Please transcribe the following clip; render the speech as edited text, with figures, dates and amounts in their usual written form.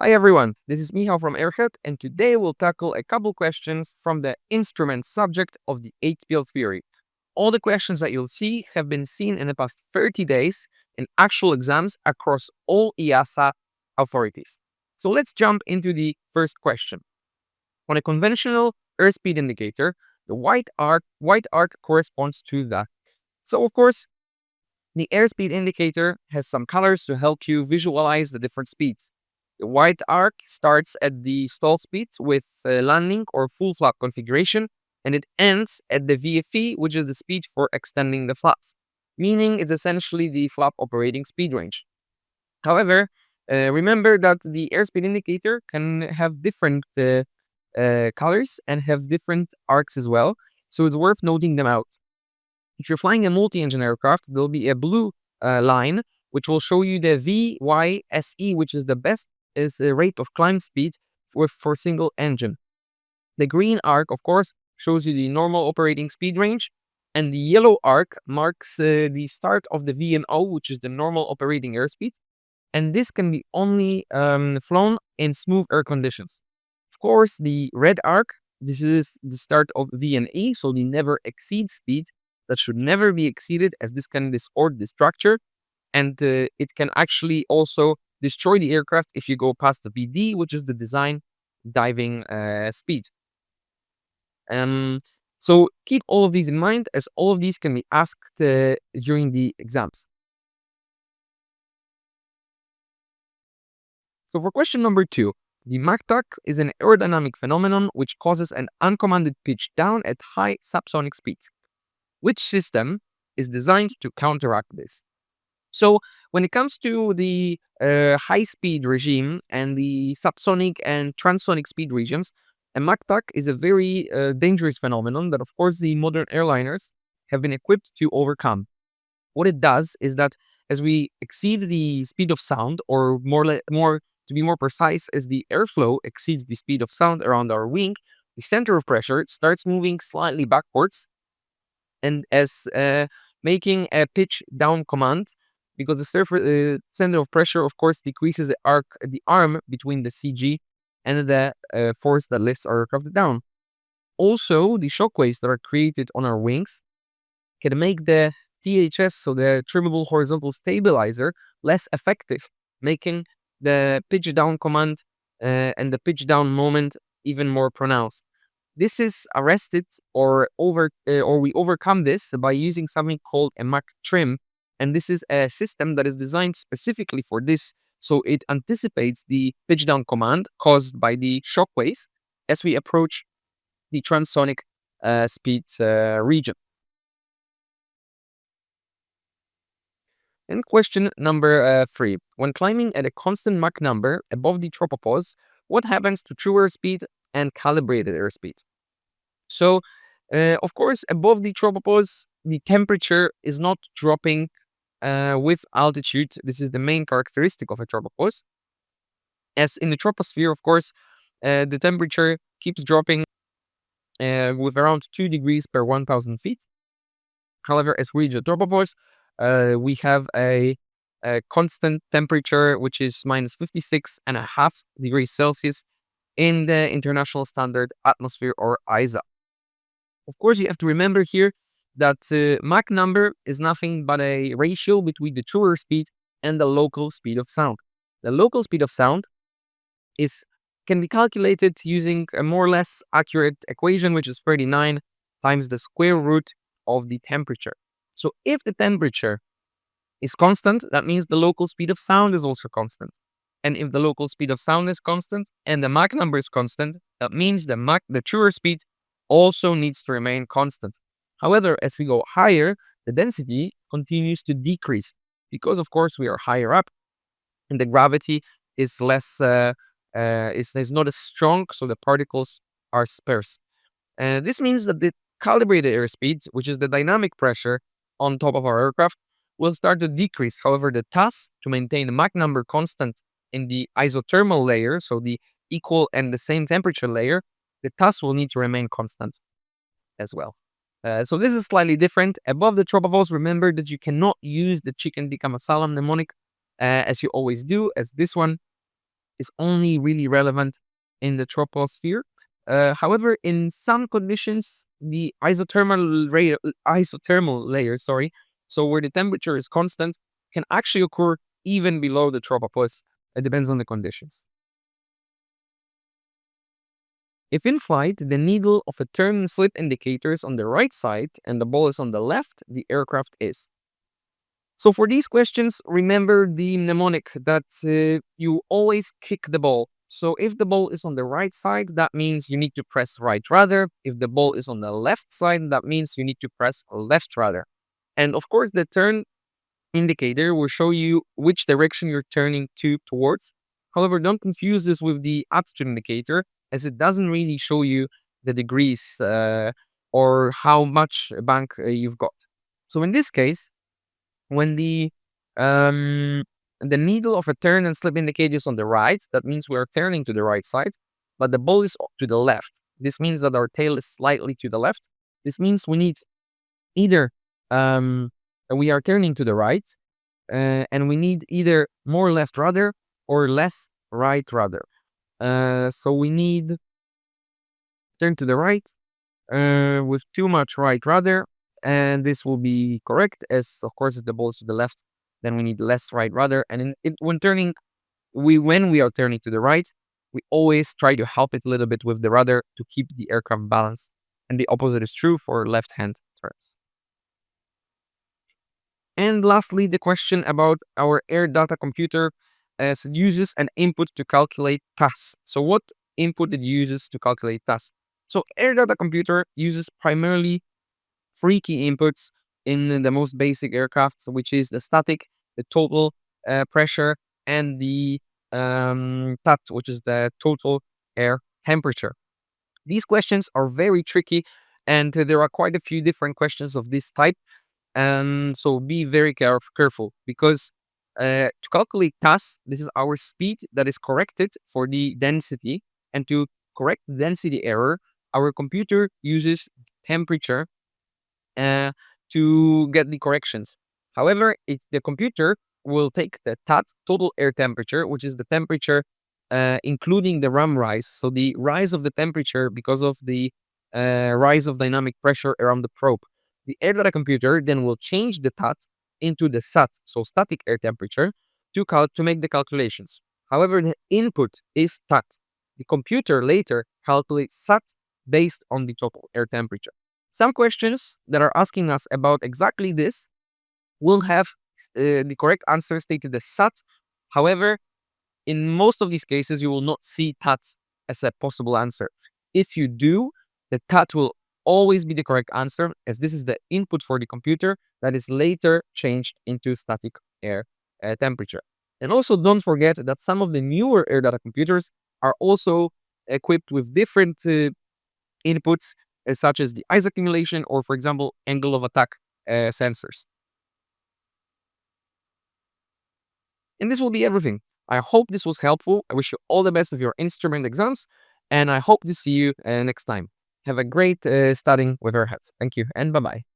Hi everyone, this is Michał from Airhead, and today we'll tackle a couple questions from the instrument subject of the ATPL theory. All the questions that you'll see have been seen in the past 30 days in actual exams across all EASA authorities. So let's jump into the first question. On a conventional airspeed indicator, the white arc corresponds to that. So of course, the airspeed indicator has some colors to help you visualize the different speeds. The white arc starts at the stall speed with landing or full flap configuration, and it ends at the VFE, which is the speed for extending the flaps, meaning it's essentially the flap operating speed range. However, remember that the airspeed indicator can have different colors and have different arcs as well, so it's worth noting them out. If you're flying a multi-engine aircraft, there'll be a blue line which will show you the VYSE, which is the best rate of climb speed for single engine. The green arc, of course, shows you the normal operating speed range, and the yellow arc marks the start of the VNO, which is the normal operating airspeed, and this can be only flown in smooth air conditions. Of course, the red arc, this is the start of VNE, so the never exceed speed that should never be exceeded, as this can distort the structure, and it can actually also destroy the aircraft if you go past the BD, which is the design diving speed. So keep all of these in mind, as all of these can be asked during the exams. So for question number 2, the Mach Tuck is an aerodynamic phenomenon which causes an uncommanded pitch down at high subsonic speeds. Which system is designed to counteract this? So when it comes to the high-speed regime and the subsonic and transonic speed regions, a Mach Tuck is a very dangerous phenomenon that, of course, the modern airliners have been equipped to overcome. What it does is that as we exceed the speed of sound, or to be more precise, as the airflow exceeds the speed of sound around our wing, the center of pressure starts moving slightly backwards, and as making a pitch down command, because the center of pressure, of course, decreases the arm between the CG and the force that lifts our aircraft down. Also, the shockwaves that are created on our wings can make the THS, so the trimmable horizontal stabilizer, less effective, making the pitch down command and the pitch down moment even more pronounced. This is arrested or we overcome this by using something called a Mach trim, and this is a system that is designed specifically for this, so it anticipates the pitch down command caused by the shockwaves as we approach the transonic speed region. And question number 3. When climbing at a constant Mach number above the tropopause, what happens to true airspeed and calibrated airspeed? So, of course, above the tropopause, the temperature is not dropping with altitude. This is the main characteristic of a tropopause. As in the troposphere, of course, the temperature keeps dropping with around 2 degrees per 1,000 feet. However, as we reach the tropopause, we have a constant temperature, which is minus 56.5 degrees Celsius in the international standard atmosphere, or EASA. Of course, you have to remember here that Mach number is nothing but a ratio between the true airspeed and the local speed of sound. The local speed of sound can be calculated using a more or less accurate equation, which is 39 times the square root of the temperature. So if the temperature is constant, that means the local speed of sound is also constant. And if the local speed of sound is constant and the Mach number is constant, that means the true airspeed also needs to remain constant. However, as we go higher, the density continues to decrease because, of course, we are higher up and the gravity is less is not as strong, so the particles are sparse. This means that the calibrated airspeed, which is the dynamic pressure on top of our aircraft, will start to decrease. However, the TAS, to maintain the Mach number constant in the isothermal layer, so the equal and the same temperature layer, the TAS will need to remain constant as well. So this is slightly different. Above the tropopause, remember that you cannot use the chicken tikka masala mnemonic as you always do, as this one is only really relevant in the troposphere. However, in some conditions, the isothermal layer, so where the temperature is constant, can actually occur even below the tropopause. It depends on the conditions. If in flight, the needle of a turn and slip indicator is on the right side and the ball is on the left, the aircraft is. So for these questions, remember the mnemonic that you always kick the ball. So if the ball is on the right side, that means you need to press right rudder. If the ball is on the left side, that means you need to press left rudder. And of course, the turn indicator will show you which direction you're turning towards. However, don't confuse this with the attitude indicator, as it doesn't really show you the degrees or how much bank you've got. So in this case, when the needle of a turn and slip indicator is on the right, that means we are turning to the right side, but the ball is to the left. This means that our tail is slightly to the left. This means we need either we are turning to the right, and we need either more left rudder or less right rudder. So we need turn to the right with too much right rudder, and this will be correct, as of course if the ball is to the left, then we need less right rudder. And when we are turning to the right, we always try to help it a little bit with the rudder to keep the aircraft balanced. And the opposite is true for left-hand turns. And lastly, the question about our air data computer as it uses an input to calculate TAS. So what input it uses to calculate TAS? So air data computer uses primarily three key inputs in the most basic aircrafts, which is the static, the total pressure, and the TAT, which is the total air temperature. These questions are very tricky, and there are quite a few different questions of this type. So be very careful, because to calculate TAS, this is our speed that is corrected for the density. And to correct the density error, our computer uses temperature to get the corrections. However, the computer will take the TAT, total air temperature, which is the temperature including the RAM rise. So the rise of the temperature because of the rise of dynamic pressure around the probe. The air data computer then will change the TAT into the SAT, so static air temperature, to make the calculations. However, the input is TAT. The computer later calculates SAT based on the total air temperature. Some questions that are asking us about exactly this will have the correct answer stated as SAT. However, in most of these cases, you will not see TAT as a possible answer. If you do, the TAT will always be the correct answer, as this is the input for the computer that is later changed into static air temperature. And also don't forget that some of the newer air data computers are also equipped with different inputs, such as the ice accumulation or, for example, angle of attack sensors. And this will be everything. I hope this was helpful. I wish you all the best of your instrument exams, and I hope to see you next time. Have a great studying with Airhead. Thank you, and bye-bye.